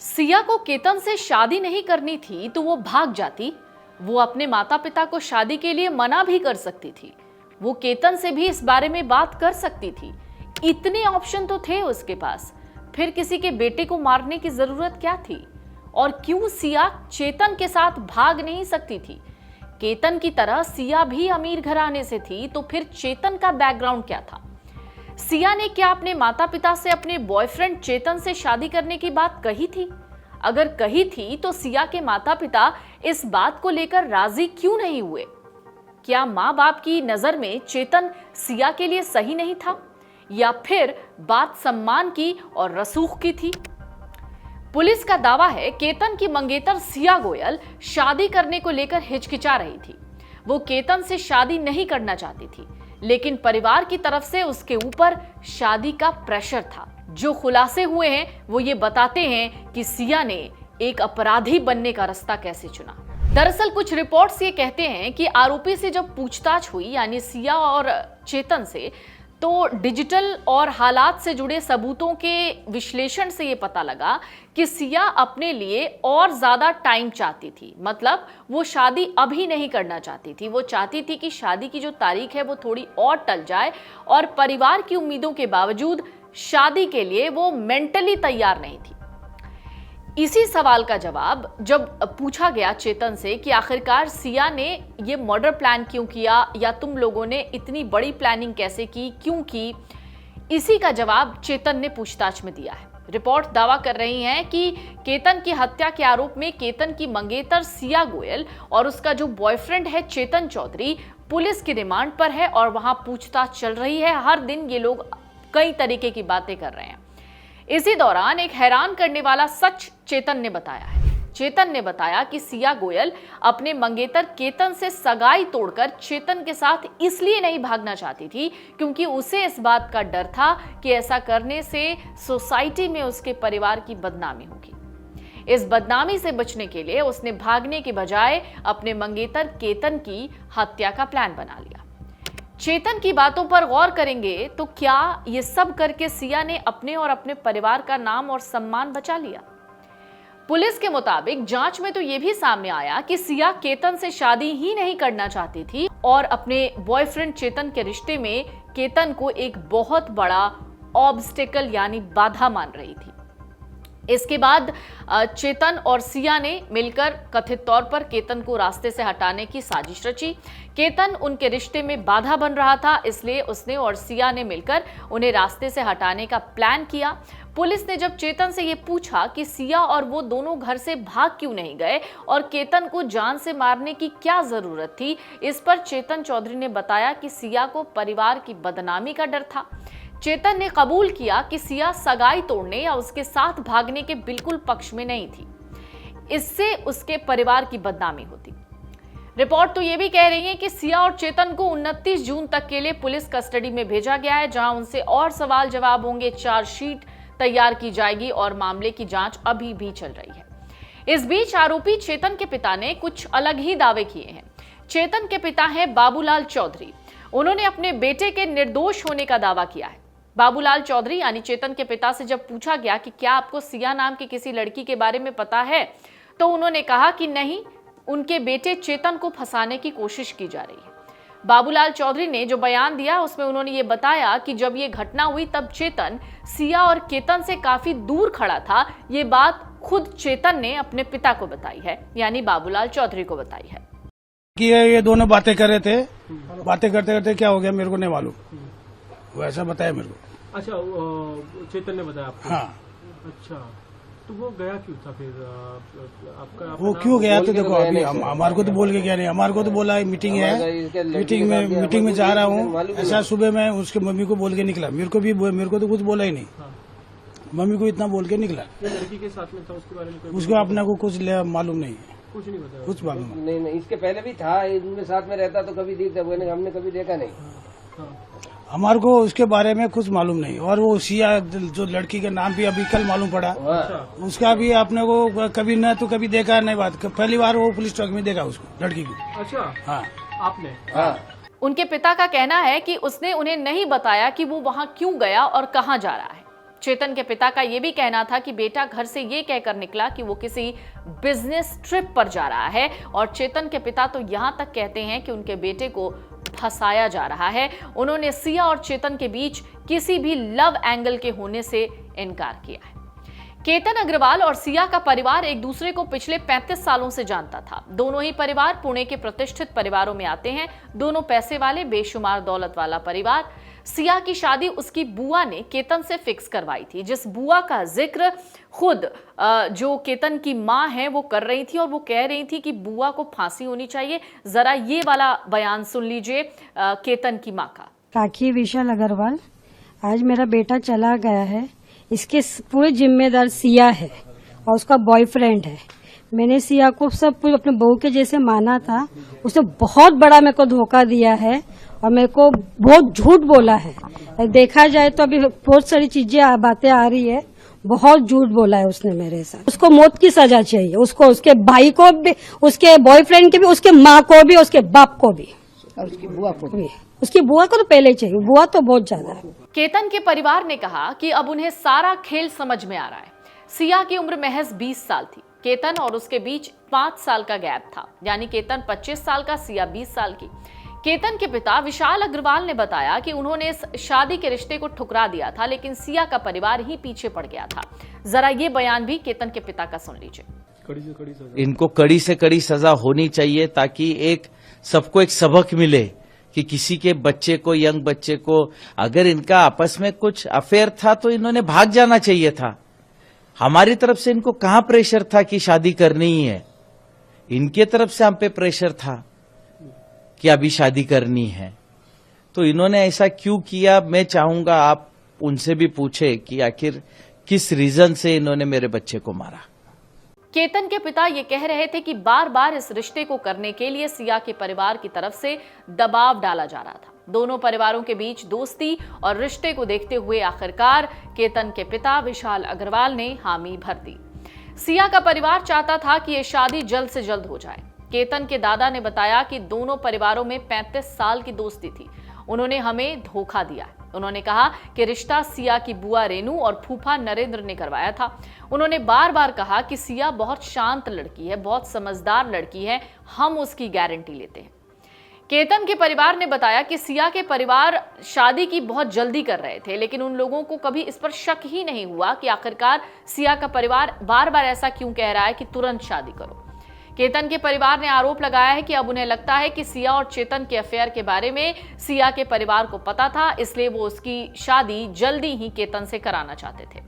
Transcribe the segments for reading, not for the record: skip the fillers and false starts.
सिया को केतन से शादी नहीं करनी थी तो वो भाग जाती। वो अपने माता पिता को शादी के लिए मना भी कर सकती थी। वो केतन से भी इस बारे में बात कर सकती थी। इतने ऑप्शन तो थे उसके पास। फिर किसी के बेटे को मारने की जरूरत क्या थी? और क्यों सिया चेतन के साथ भाग नहीं सकती थी? केतन की तरह सिया भी अमीर घराने से थी, तो फिर चेतन का बैकग्राउंड क्या था? सिया ने क्या अपने माता पिता से अपने बॉयफ्रेंड चेतन से शादी करने की बात कही थी? अगर कही थी तो सिया के माता पिता इस बात को लेकर राजी क्यों नहीं हुए? क्या माँ बाप की नजर में चेतन सिया के लिए सही नहीं था, या फिर बात सम्मान की और रसूख की थी? पुलिस का दावा है केतन की मंगेतर सिया गोयल शादी करने को लेकर हिचकिचा रही थी। वो केतन से शादी नहीं करना चाहती थी, लेकिन परिवार की तरफ से उसके ऊपर शादी का प्रेशर था। जो खुलासे हुए हैं वो ये बताते हैं कि सिया ने एक अपराधी बनने का रास्ता कैसे चुना। दरअसल कुछ रिपोर्ट्स ये कहते हैं कि आरोपी से जब पूछताछ हुई, यानी सिया और चेतन से, तो डिजिटल और हालात से जुड़े सबूतों के विश्लेषण से ये पता लगा कि सिया अपने लिए और ज्यादा टाइम चाहती थी। मतलब वो शादी अभी नहीं करना चाहती थी। वो चाहती थी कि शादी की जो तारीख है वो थोड़ी और टल जाए, और परिवार की उम्मीदों के बावजूद शादी के लिए वो मेंटली तैयार नहीं थी। इसी सवाल का जवाब जब पूछा गया चेतन से कि आखिरकार सिया ने ये मर्डर प्लान क्यों किया, या तुम लोगों ने इतनी बड़ी प्लानिंग कैसे की, क्यों की, इसी का जवाब चेतन ने पूछताछ में दिया है। रिपोर्ट दावा कर रही हैं कि केतन की हत्या के आरोप में केतन की मंगेतर सिया गोयल और उसका जो बॉयफ्रेंड है चेतन चौधरी पुलिस की रिमांड पर है, और वहां पूछताछ चल रही है। हर दिन ये लोग कई तरीके की बातें कर रहे हैं। इसी दौरान एक हैरान करने वाला सच चेतन ने बताया है। चेतन ने बताया कि सिया गोयल अपने मंगेतर केतन से सगाई तोड़कर चेतन के साथ इसलिए नहीं भागना चाहती थी क्योंकि उसे इस बात का डर था कि ऐसा करने से सोसाइटी में उसके परिवार की बदनामी होगी। इस बदनामी से बचने के लिए उसने भागने के बजाय अपने मंगेतर केतन की हत्या का प्लान बना लिया। चेतन की बातों पर गौर करेंगे तो क्या ये सब करके सिया ने अपने और अपने परिवार का नाम और सम्मान बचा लिया? पुलिस के मुताबिक जांच में तो ये भी सामने आया कि सिया केतन से शादी ही नहीं करना चाहती थी, और अपने बॉयफ्रेंड चेतन के रिश्ते में केतन को एक बहुत बड़ा ऑब्स्टेकल यानी बाधा मान रही थी। इसके बाद चेतन और सिया ने मिलकर कथित तौर पर केतन को रास्ते से हटाने की साजिश रची। केतन उनके रिश्ते में बाधा बन रहा था, इसलिए उसने और सिया ने मिलकर उन्हें रास्ते से हटाने का प्लान किया। पुलिस ने जब चेतन से ये पूछा कि सिया और वो दोनों घर से भाग क्यों नहीं गए और केतन को जान से मारने की क्या जरूरत थी, इस पर चेतन चौधरी ने बताया कि सिया को परिवार की बदनामी का डर था। चेतन ने कबूल किया कि सिया सगाई तोड़ने या उसके साथ भागने के बिल्कुल पक्ष में नहीं थी। इससे उसके परिवार की बदनामी होती। रिपोर्ट तो यह भी कह रही है कि सिया और चेतन को 29 जून तक के लिए पुलिस कस्टडी में भेजा गया है, जहां उनसे और सवाल जवाब होंगे। चार्जशीट तैयार की जाएगी और मामले की जांच अभी भी चल रही है। इस बीच आरोपी चेतन के पिता ने कुछ अलग ही दावे किए हैं। चेतन के पिता हैं बाबूलाल चौधरी। उन्होंने अपने बेटे के निर्दोष होने का दावा किया है। बाबूलाल चौधरी यानी चेतन के पिता से जब पूछा गया कि क्या आपको सिया नाम की किसी लड़की के बारे में पता है, तो उन्होंने कहा कि नहीं, उनके बेटे चेतन को फंसाने की कोशिश की जा रही है। बाबूलाल चौधरी ने जो बयान दिया उसमें उन्होंने ये बताया कि जब ये घटना हुई तब चेतन सिया और केतन से काफी दूर खड़ा था। ये बात खुद चेतन ने अपने पिता को बताई है, यानी बाबूलाल चौधरी को बताई है कि ये दोनों बातें कर रहे थे। बातें करते करते क्या हो गया मेरे को नहीं मालूम, वैसा बताया मेरे को। अच्छा, चेतन ने बताया आपको? हाँ। अच्छा, तो वो गया क्यों था फिर? आपका वो क्यों गया? तो देखो अभी हमारे को तो बोल के गया नहीं। हमारे को तो बोला मीटिंग है, मीटिंग में जा रहा हूँ। ऐसा सुबह मैं उसके मम्मी को बोल के निकला। मेरे को तो कुछ बोला ही नहीं। मम्मी को इतना बोल के निकला। लड़की के साथ में था, उसके बारे में उसको अपने को कुछ मालूम नहीं है। कुछ नहीं बताया? कुछ मालूम नहीं, इसके पहले भी था, इनके साथ में रहता तो कभी हमने कभी देखा नहीं। हमारे को उसके बारे में कुछ मालूम नहीं। और वो सिया जो लड़की के नाम भी अभी कल मालूम पड़ा, उसका भी आपने को कभी न तो कभी देखा नहीं। बात पहली बार वो पुलिस चौक में देखा उसको, लड़की को। अच्छा, हाँ। आपने? हाँ। उनके पिता का कहना है कि उसने उन्हें नहीं बताया कि वो वहां क्यों गया और कहां जा रहा है। चेतन के पिता का यह भी कहना था कि बेटा घर से ये कहकर निकला कि वो किसी बिजनेस ट्रिप पर जा रहा है, और चेतन के पिता तो यहां तक कहते हैं कि उनके बेटे को फंसाया जा रहा है। उन्होंने सिया और चेतन के बीच किसी भी लव एंगल के होने से इनकार किया है। केतन अग्रवाल और सिया का परिवार एक दूसरे को पिछले 35 सालों से जानता था। दोनों ही परिवार पुणे के प्रतिष्ठित परिवारों में आते हैं। दोनों पैसे वाले, बेशुमार दौलत वाला परिवार। सिया की शादी उसकी बुआ ने केतन से फिक्स करवाई थी, जिस बुआ का जिक्र खुद जो केतन की मां है वो कर रही थी, और वो कह रही थी कि बुआ को फांसी होनी चाहिए। जरा ये वाला बयान सुन लीजिए केतन की मां का। राखी विशाल अग्रवाल, आज मेरा बेटा चला गया है, इसके पूरे जिम्मेदार सिया है और उसका बॉयफ्रेंड है। मैंने सिया को सब कुछ अपने बहू के जैसे माना था, उसने बहुत बड़ा मेरे को धोखा दिया है और मेरे को बहुत झूठ बोला है। देखा जाए तो अभी बहुत सारी चीजें बातें आ रही है, बहुत झूठ बोला है उसने मेरे साथ। उसको मौत की सजा चाहिए, उसको, उसके भाई को भी, उसके बॉयफ्रेंड के भी, उसके माँ को भी, उसके बाप को भी, और उसकी बुआ को भी। उसकी बुआ को तो पहले चाहिए, बुआ तो बहुत ज्यादा है। केतन के परिवार ने कहा कि अब उन्हें सारा खेल समझ में आ रहा है। सिया की उम्र महज 20 साल थी। केतन और उसके बीच 5 साल का गैप था, यानी केतन 25 साल का, सिया 20 साल की। केतन के पिता विशाल अग्रवाल ने बताया कि उन्होंने इस शादी के रिश्ते को ठुकरा दिया था, लेकिन सिया का परिवार ही पीछे पड़ गया था। जरा ये बयान भी केतन के पिता का सुन लीजिए। कड़ी से कड़ी सजा, इनको कड़ी से कड़ी सजा होनी चाहिए, ताकि सबको एक सबक मिले कि किसी के बच्चे को, यंग बच्चे को, अगर इनका आपस में कुछ अफेयर था तो इन्होंने भाग जाना चाहिए था। हमारी तरफ से इनको कहां प्रेशर था कि शादी करनी ही है? इनके तरफ से हम पे प्रेशर था कि अभी शादी करनी है। तो इन्होंने ऐसा क्यों किया? मैं चाहूंगा आप उनसे भी पूछे कि आखिर किस रीजन से इन्होंने मेरे बच्चे को मारा। केतन के पिता ये कह रहे थे कि बार बार इस रिश्ते को करने के लिए सिया के परिवार की तरफ से दबाव डाला जा रहा था। दोनों परिवारों के बीच दोस्ती और रिश्ते को देखते हुए आखिरकार केतन के पिता विशाल अग्रवाल ने हामी भर दी। सिया का परिवार चाहता था कि यह शादी जल्द से जल्द हो जाए। केतन के दादा ने बताया कि दोनों परिवारों में 35 साल की दोस्ती थी। उन्होंने हमें धोखा दिया। उन्होंने कहा कि रिश्ता सिया की बुआ रेनू और फूफा नरेंद्र ने करवाया था। उन्होंने बार बार कहा कि सिया बहुत शांत लड़की है, बहुत समझदार लड़की है, हम उसकी गारंटी लेते हैं। केतन के परिवार ने बताया कि सिया के परिवार शादी की बहुत जल्दी कर रहे थे, लेकिन उन लोगों को कभी इस पर शक ही नहीं हुआ कि आखिरकार सिया का परिवार बार बार ऐसा क्यों कह रहा है कि तुरंत शादी करो। केतन के परिवार ने आरोप लगाया है कि अब उन्हें लगता है कि सिया और चेतन के अफेयर के बारे में सिया के परिवार को पता था, इसलिए वो उसकी शादी जल्दी ही केतन से कराना चाहते थे।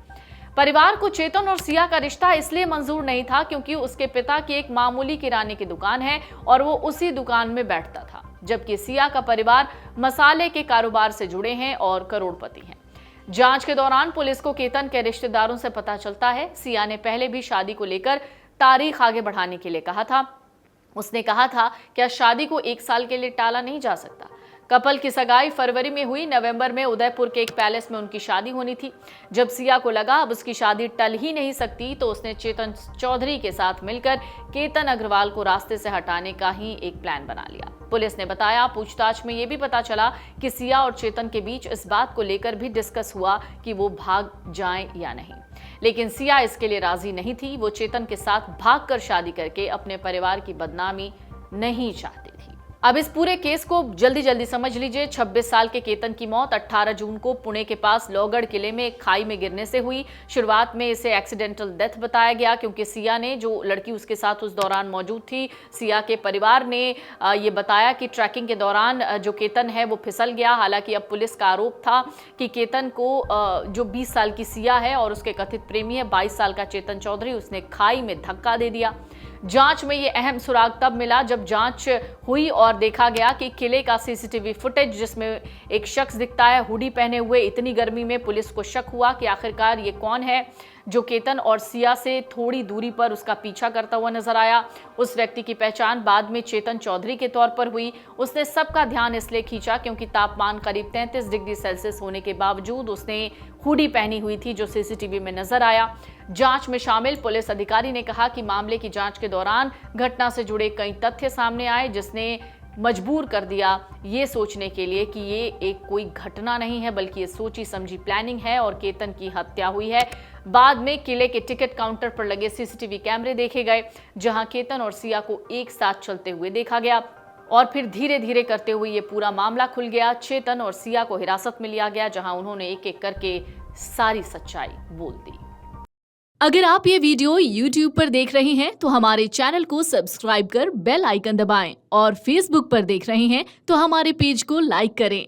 परिवार को चेतन और सिया का रिश्ता इसलिए मंजूर नहीं था क्योंकि उसके पिता की एक मामूली किराने की दुकान है और वो उसी दुकान में बैठता था, जबकि सिया का परिवार मसाले के कारोबार से जुड़े हैं और करोड़पति हैं। जांच के दौरान पुलिस को केतन के रिश्तेदारों से पता चलता है सिया ने पहले भी शादी को लेकर तारीख आगे बढ़ाने के लिए कहा था। उसने कहा था कि शादी को 1 साल के लिए टाला नहीं जा सकता। कपल की सगाई फरवरी में हुई। नवंबर में उदयपुर के एक पैलेस में उनकी शादी होनी थी। जब सिया को लगा अब उसकी शादी टल ही नहीं सकती, तो उसने चेतन चौधरी के साथ मिलकर केतन अग्रवाल को रास्ते से हटाने का ही एक प्लान बना लिया। पुलिस ने बताया, पूछताछ में यह भी पता चला कि सिया और चेतन के बीच इस बात को लेकर भी डिस्कस हुआ कि वो भाग जाएं या नहीं, लेकिन सिया इसके लिए राजी नहीं थी। वो चेतन के साथ भागकर शादी करके अपने परिवार की बदनामी नहीं चाहती थी। अब इस पूरे केस को जल्दी समझ लीजिए। 26 साल के केतन की मौत 18 जून को पुणे के पास लोहगढ़ किले में एक खाई में गिरने से हुई। शुरुआत में इसे एक्सीडेंटल डेथ बताया गया क्योंकि सिया ने, जो लड़की उसके साथ उस दौरान मौजूद थी, सिया के परिवार ने ये बताया कि ट्रैकिंग के दौरान जो केतन है वो फिसल गया। हालांकि अब पुलिस का आरोप था कि केतन को जो 20 साल की सिया है और उसके कथित प्रेमी है 22 साल का चेतन चौधरी, उसने खाई में धक्का दे दिया। जांच में ये अहम सुराग तब मिला जब जांच हुई और देखा गया कि किले का सीसीटीवी फुटेज, जिसमें एक शख्स दिखता है हुडी पहने हुए। इतनी गर्मी में पुलिस को शक हुआ कि आखिरकार ये कौन है जो केतन और सिया से थोड़ी दूरी पर उसका पीछा करता हुआ नजर आया। उस व्यक्ति की पहचान बाद में चेतन चौधरी के तौर पर हुई। उसने सबका ध्यान इसलिए खींचा क्योंकि तापमान करीब 33 डिग्री सेल्सियस होने के बावजूद उसने हुडी पहनी हुई थी, जो सीसीटीवी में नजर आया। जांच में शामिल पुलिस अधिकारी ने कहा कि मामले की जांच के दौरान घटना से जुड़े कई तथ्य सामने आए, जिसने मजबूर कर दिया ये सोचने के लिए कि ये एक कोई घटना नहीं है बल्कि ये सोची समझी प्लानिंग है और केतन की हत्या हुई है। बाद में किले के टिकट काउंटर पर लगे सीसीटीवी कैमरे देखे गए जहां केतन और सिया को एक साथ चलते हुए देखा गया और फिर धीरे धीरे करते हुए ये पूरा मामला खुल गया। चेतन और सिया को हिरासत में लिया गया जहां उन्होंने एक एक करके सारी सच्चाई बोल दी। अगर आप ये वीडियो YouTube पर देख रहे हैं तो हमारे चैनल को सब्सक्राइब कर बेल आइकन दबाएं और Facebook पर देख रहे हैं तो हमारे पेज को लाइक करें।